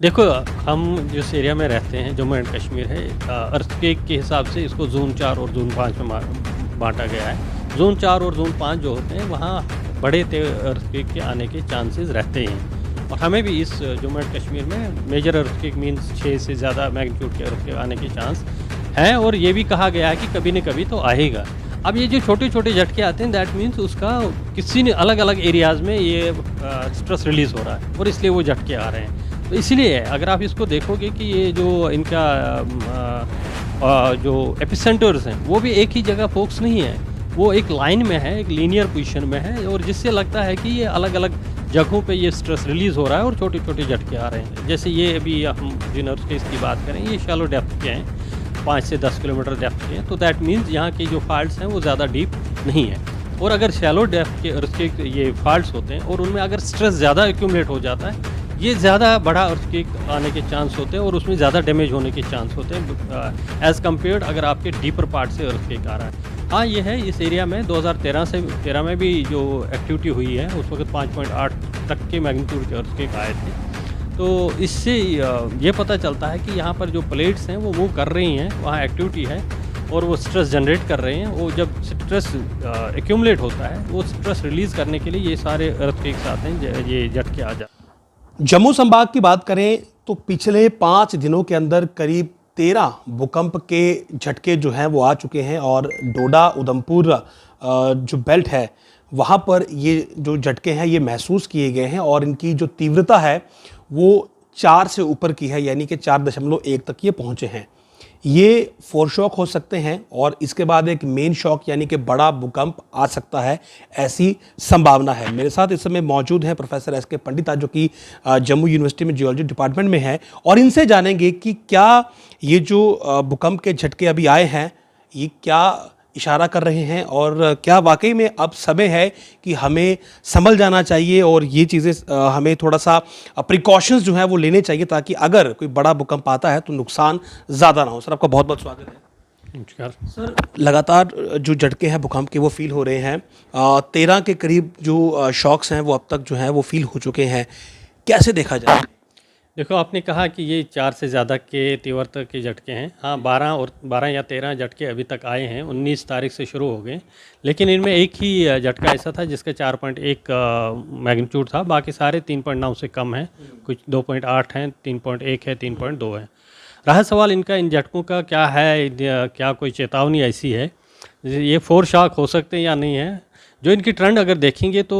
देखो, हम जिस एरिया में रहते हैं जम्मू एंड कश्मीर है, अर्थक्वेक के हिसाब से इसको ज़ोन 4 और ज़ोन 5 में बाँटा गया है। ज़ोन 4 और ज़ोन 5 जो होते हैं वहाँ बड़े अर्थक्वेक के आने के चांसेस रहते हैं। और हमें भी इस जम्मू एंड कश्मीर में मेजर अर्थक्वेक मीन्स 6 से ज़्यादा मैग्नीट्यूड के अर्थक्वेक आने के चांस हैं, और ये भी कहा गया है कि कभी न कभी तो आएगा। अब ये जो छोटे-छोटे झटके आते हैं, दैट मीन्स उसका किसी ने अलग-अलग एरियाज़ में ये स्ट्रेस रिलीज़ हो रहा है और इसलिए वो झटके आ रहे हैं। तो इसलिए अगर आप इसको देखोगे कि ये जो इनका जो एपिसेंटर्स हैं वो भी एक ही जगह फोकस नहीं है, वो एक लाइन में है, एक लीनियर पोजीशन में है, और जिससे लगता है कि ये अलग-अलग जगहों पे ये स्ट्रेस रिलीज़ हो रहा है और छोटे-छोटे झटके आ रहे हैं। जैसे ये अभी हम जिन अर्थक्वेक्स की बात करें, ये शैलो डेप्थ के हैं, 5 से 10 किलोमीटर डेप्थ के हैं, तो दैट मीन्स यहाँ की जो फॉल्ट्स हैं वो ज़्यादा डीप नहीं है। और अगर शैलो डेप्थ के अर्थक्वेक ये फॉल्ट्स होते हैं और उनमें अगर स्ट्रेस ज़्यादा एक्यूमुलेट हो जाता है, ये ज़्यादा बड़ा अर्थक्वेक आने के चांस होते हैं और उसमें ज़्यादा डैमेज होने के चांस होते हैं एज़ कम्पेयर्ड अगर आपके डीपर पार्ट से अर्थक्वेक आ रहा है। हाँ, ये है इस एरिया में 2013 में भी जो एक्टिविटी हुई है उस वक्त 5.8 तक के मैग्नीट्यूड के अर्थक्वेक आए थे। तो इससे ये पता चलता है कि यहाँ पर जो प्लेट्स हैं वो मूव कर रही हैं, वहाँ एक्टिविटी है और वो स्ट्रेस जनरेट कर रहे हैं। वो जब स्ट्रेस एक्यूमुलेट होता है, वो स्ट्रेस रिलीज़ करने के लिए ये सारे अर्थक्वेक्स आते हैं, ये झटके आ जाते हैं। जम्मू संभाग की बात करें तो पिछले 5 दिनों के अंदर करीब 13 भूकंप के झटके जो हैं वो आ चुके हैं, और डोडा उधमपुर जो बेल्ट है वहाँ पर ये जो झटके हैं ये महसूस किए गए हैं, और इनकी जो तीव्रता है वो 4 से ऊपर की है, यानी कि 4.1 तक ये पहुँचे हैं। ये फोरशॉक हो सकते हैं और इसके बाद एक मेन शॉक यानी कि बड़ा भूकंप आ सकता है, ऐसी संभावना है। मेरे साथ इस समय मौजूद हैं प्रोफेसर एस के पंडिता, जो कि जम्मू यूनिवर्सिटी में जियोलॉजी डिपार्टमेंट में है, और इनसे जानेंगे कि क्या ये जो भूकंप के झटके अभी आए हैं ये क्या इशारा कर रहे हैं, और क्या वाकई में अब समय है कि हमें संभल जाना चाहिए और ये चीज़ें हमें थोड़ा सा प्रिकॉशंस जो है वो लेने चाहिए, ताकि अगर कोई बड़ा भूकंप आता है तो नुकसान ज़्यादा ना हो। सर, आपका बहुत बहुत स्वागत है। नमस्कार सर, लगातार जो झटके हैं भूकंप के वो फील हो रहे हैं, 13 के करीब जो शॉक्स हैं वो अब तक जो हैं वो फील हो चुके हैं, कैसे देखा जाए? देखो, आपने कहा कि ये 4 से ज़्यादा के तीव्रता के झटके हैं। हाँ, 12 या 13 झटके अभी तक आए हैं, 19 तारीख से शुरू हो गए, लेकिन इनमें एक ही झटका ऐसा था जिसका 4.1 मैग्नीट्यूड था, बाकी सारे 3.9 से कम हैं, कुछ 2.8 हैं, 3.1 है, 3.2 है। रहा सवाल इनका, इन झटकों का क्या है, क्या कोई चेतावनी ऐसी है, ये फोर शॉक हो सकते हैं या नहीं है? जो इनकी ट्रेंड अगर देखेंगे तो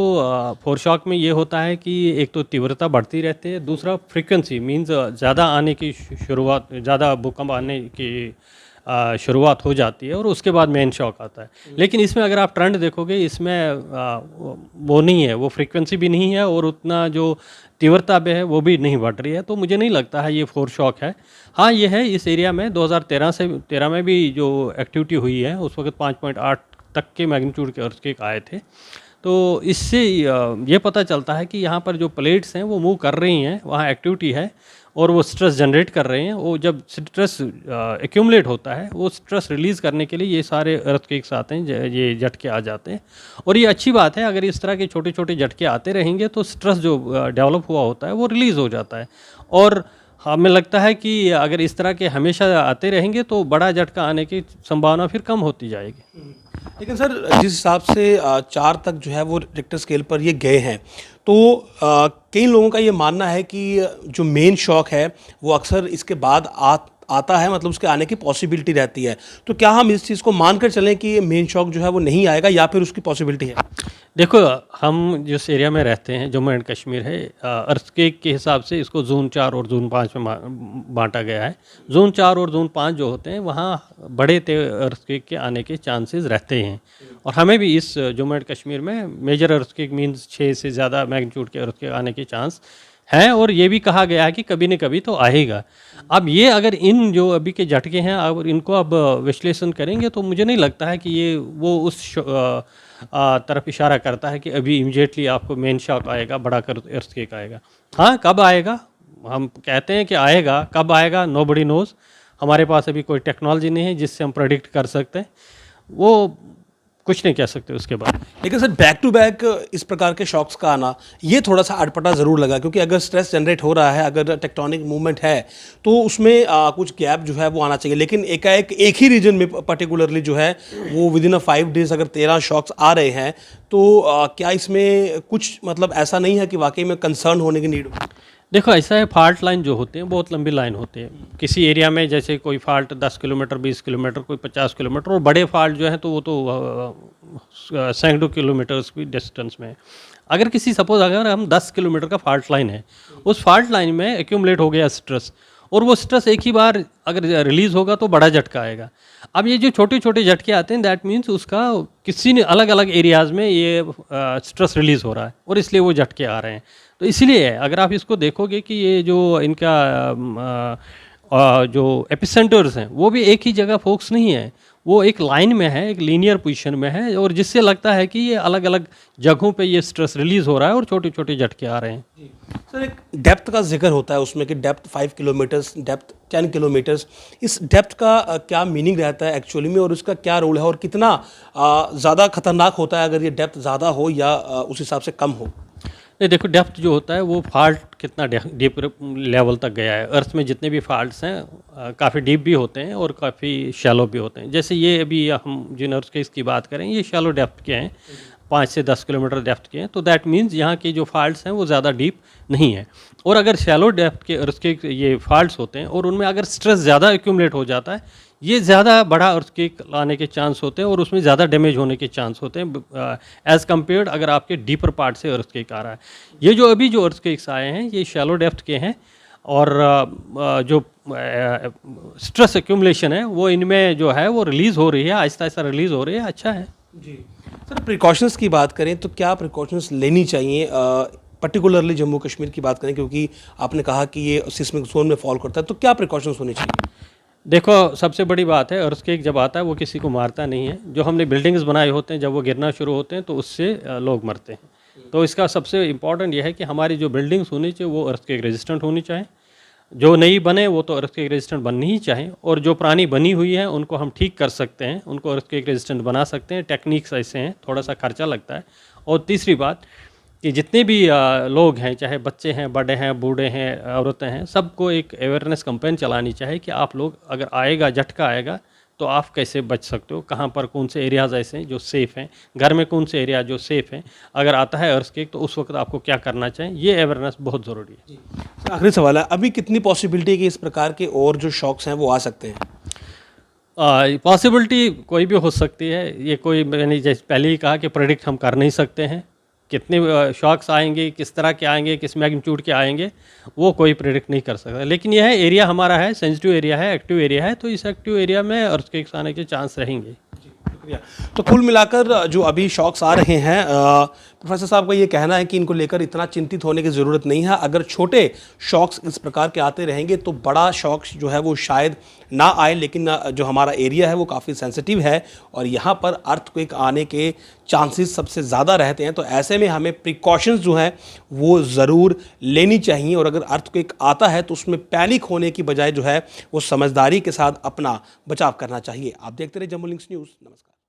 फोरशॉक में ये होता है कि एक तो तीव्रता बढ़ती रहती है, दूसरा फ्रीक्वेंसी मींस ज़्यादा आने की शुरुआत, ज़्यादा भूकंप आने की शुरुआत हो जाती है और उसके बाद मेन शॉक आता है। लेकिन इसमें अगर आप ट्रेंड देखोगे, इसमें वो नहीं है, वो फ्रीक्वेंसी भी नहीं है और उतना जो तीव्रता भी है वो भी नहीं बढ़ रही है, तो मुझे नहीं लगता है ये फोर शॉक है। हाँ, ये है इस एरिया में 2013 में भी जो एक्टिविटी हुई है उस वक्त 5.8 तक के मैग्नीट्यूड के अर्थक्वेक आए थे। तो इससे ये पता चलता है कि यहाँ पर जो प्लेट्स हैं वो मूव कर रही हैं, वहाँ एक्टिविटी है और वो स्ट्रेस जनरेट कर रहे हैं। वो जब स्ट्रेस एक्यूमुलेट होता है, वो स्ट्रेस रिलीज़ करने के लिए ये सारे अर्थक्वेक्स आते हैं, ये झटके आ जाते हैं। और ये अच्छी बात है, अगर इस तरह के छोटे छोटे झटके आते रहेंगे तो स्ट्रेस जो डेवलप हुआ होता है वो रिलीज़ हो जाता है। और हमें लगता है कि अगर इस तरह के हमेशा आते रहेंगे तो बड़ा झटका आने की संभावना फिर कम होती जाएगी। लेकिन सर, जिस हिसाब से 4 तक जो है वो रिक्टर स्केल पर ये गए हैं, तो कई लोगों का ये मानना है कि जो मेन शॉक है वो अक्सर इसके बाद आता है, मतलब उसके आने की पॉसिबिलिटी रहती है। तो क्या हम इस चीज़ को मानकर चलें कि मेन शॉक जो है वो नहीं आएगा, या फिर उसकी पॉसिबिलिटी है? देखो, हम जिस एरिया में रहते हैं जम्मू एंड कश्मीर है, अर्थक्वेक के हिसाब से इसको ज़ोन 4 और ज़ोन 5 में बांटा गया है। ज़ोन 4 और ज़ोन 5 जो होते हैं वहाँ बड़े अर्थक्वेक के आने के चांसेस रहते हैं। और हमें भी इस जम्मू एंड कश्मीर में मेजर अर्थक्वेक मीन्स 6 से ज़्यादा मैग्नीट्यूड के अर्थक्वेक आने के चांस हैं, और ये भी कहा गया है कि कभी न कभी तो आएगा। अब ये अगर इन जो अभी के झटके हैं अब इनको अब विश्लेषण करेंगे तो मुझे नहीं लगता है कि ये वो उस तरफ इशारा करता है कि अभी इमीडिएटली आपको मेन शॉक आएगा, बड़ा अर्थक्वेक आएगा। हाँ, कब आएगा? हम कहते हैं कि आएगा, कब आएगा नोबडी नोज़। हमारे पास अभी कोई टेक्नोलॉजी नहीं है जिससे हम प्रेडिक्ट कर सकते हैं। वो कुछ नहीं कह सकते उसके बाद। लेकिन सर बैक टू बैक इस प्रकार के शॉक्स का आना ये थोड़ा सा अटपटा ज़रूर लगा, क्योंकि अगर स्ट्रेस जनरेट हो रहा है, अगर टेक्टोनिक मूवमेंट है तो उसमें कुछ गैप जो है वो आना चाहिए। लेकिन एकाएक एक ही रीजन में पर्टिकुलरली जो है वो विद इन 5 डेज अगर 13 शॉक्स आ रहे हैं तो क्या इसमें कुछ मतलब ऐसा नहीं है कि वाकई में कंसर्न होने की नीड हो? देखो ऐसा है, फॉल्ट लाइन जो होते हैं बहुत लंबी लाइन होती है। किसी एरिया में जैसे कोई फॉल्ट 10 किलोमीटर 20 किलोमीटर कोई 50 किलोमीटर, और बड़े फॉल्ट जो है तो वो तो सैकड़ों किलोमीटर्स की डिस्टेंस में है। अगर किसी सपोज अगर हम 10 किलोमीटर का फॉल्ट लाइन है, उस फॉल्ट लाइन में एक्यूमुलेट हो गया स्ट्रेस, और वो स्ट्रेस एक ही बार अगर रिलीज़ होगा तो बड़ा झटका आएगा। अब ये जो छोटे छोटे झटके आते हैं दैट मीन्स उसका किसी ने अलग अलग एरियाज़ में ये स्ट्रेस रिलीज़ हो रहा है और इसलिए वो झटके आ रहे हैं। तो इसलिए अगर आप इसको देखोगे कि ये जो इनका जो एपिसेंटर्स हैं वो भी एक ही जगह फोकस नहीं है, वो एक लाइन में है, एक लीनियर पोजीशन में है, और जिससे लगता है कि ये अलग अलग जगहों पे ये स्ट्रेस रिलीज़ हो रहा है और छोटे छोटे झटके आ रहे हैं। सर एक डेप्थ का जिक्र होता है उसमें कि डेप्थ 5 किलोमीटर्स, डेप्थ 10 किलोमीटर्स, इस डेप्थ का क्या मीनिंग रहता है एक्चुअली में, और उसका क्या रोल है, और कितना ज़्यादा खतरनाक होता है अगर ये डेप्थ ज़्यादा हो या उस हिसाब से कम हो? नहीं देखो, डेप्थ जो होता है वो फॉल्ट कितना डीप लेवल तक गया है। अर्थ में जितने भी फॉल्ट्स हैं काफ़ी डीप भी होते हैं और काफ़ी शैलो भी होते हैं। जैसे ये अभी हम जिन अर्थ के इसकी बात करें ये शैलो डेप्थ के हैं, 5 से 10 किलोमीटर डेप्थ के हैं, तो दैट मीन्स यहाँ के जो फॉल्ट्स हैं वो ज़्यादा डीप नहीं है। और अगर शैलो डेप्थ के अर्थ के ये फॉल्ट्स होते हैं और उनमें अगर स्ट्रेस ज़्यादा एक्यूमुलेट हो जाता है, ये ज़्यादा बड़ा अर्थक्वेक लाने के चांस होते हैं और उसमें ज़्यादा डैमेज होने के चांस होते हैं एज़ कम्पेयर्ड अगर आपके डीपर पार्ट से अर्थक्वेक आ रहा है। ये जो अभी जो अर्थक्वेक्स आए हैं ये शैलो डेप्थ के हैं, और जो स्ट्रेस एक्यूमुलेशन है वो इनमें जो है वो रिलीज़ हो रही है, आहिस्ता आहिस्ता रिलीज़ हो रही है। अच्छा है जी सर, प्रिकॉशंस की बात करें तो क्या प्रिकॉशंस लेनी चाहिए, पर्टिकुलरली जम्मू कश्मीर की बात करें, क्योंकि आपने कहा कि ये सिस्मिक जोन में फॉल करता है, तो क्या प्रिकॉशंस होनी चाहिए? देखो सबसे बड़ी बात है, अर्थक्वेक जब आता है वो किसी को मारता नहीं है। जो हमने बिल्डिंग्स बनाए होते हैं जब वो गिरना शुरू होते हैं तो उससे लोग मरते हैं। तो इसका सबसे इम्पॉर्टेंट यह है कि हमारी जो बिल्डिंग्स होनी चाहिए वो अर्थक्वेक रेजिस्टेंट होनी चाहिए। जो नई बने वो तो अर्थक्वेक रेजिस्टेंट बननी ही चाहिए, और जो पुरानी बनी हुई है उनको हम ठीक कर सकते हैं, उनको अर्थक्वेक रेजिस्टेंट बना सकते हैं। टेक्निक्स ऐसे हैं, थोड़ा सा खर्चा लगता है। और तीसरी बात कि जितने भी लोग हैं, चाहे बच्चे हैं, बड़े हैं, बूढ़े हैं, औरतें हैं, सबको एक अवेयरनेस कैंपेन चलानी चाहिए कि आप लोग अगर आएगा झटका आएगा तो आप कैसे बच सकते हो, कहाँ पर कौन से एरियाज़ ऐसे हैं जो सेफ़ हैं, घर में कौन से एरिया जो सेफ़ हैं, अगर आता है अर्थक्वेक तो उस वक्त आपको क्या करना चाहिए, ये अवेयरनेस बहुत ज़रूरी है। सर आखिरी सवाल है, अभी कितनी पॉसिबिलिटी है कि इस प्रकार के और जो शॉक्स हैं वो आ सकते हैं? पॉसिबिलिटी कोई भी हो सकती है, ये कोई मैंने जैसे पहले ही कहा कि प्रेडिक्ट हम कर नहीं सकते हैं। कितने शॉक्स आएंगे, किस तरह के आएंगे, किस मैग्नीट्यूड के आएंगे, वो कोई प्रेडिक्ट नहीं कर सकता। लेकिन यह एरिया हमारा है, सेंसिटिव एरिया है, एक्टिव एरिया है, तो इस एक्टिव एरिया में अर्थक्वेक्स आने के चांस रहेंगे। शुक्रिया। तो कुल मिलाकर जो अभी शॉक्स आ रहे हैं, प्रोफेसर साहब का ये कहना है कि इनको लेकर इतना चिंतित होने की ज़रूरत नहीं है। अगर छोटे शॉक्स इस प्रकार के आते रहेंगे तो बड़ा शॉक्स जो है वो शायद ना आए, लेकिन जो हमारा एरिया है वो काफ़ी सेंसिटिव है और यहाँ पर अर्थक्वेक आने के चांसेस सबसे ज़्यादा रहते हैं। तो ऐसे में हमें प्रिकॉशंस जो हैं वो ज़रूर लेनी चाहिए, और अगर अर्थक्वेक आता है तो उसमें पैनिक होने की बजाय जो है वो समझदारी के साथ अपना बचाव करना चाहिए। आप देखते रहे जम्मू लिंक्स न्यूज़। नमस्कार।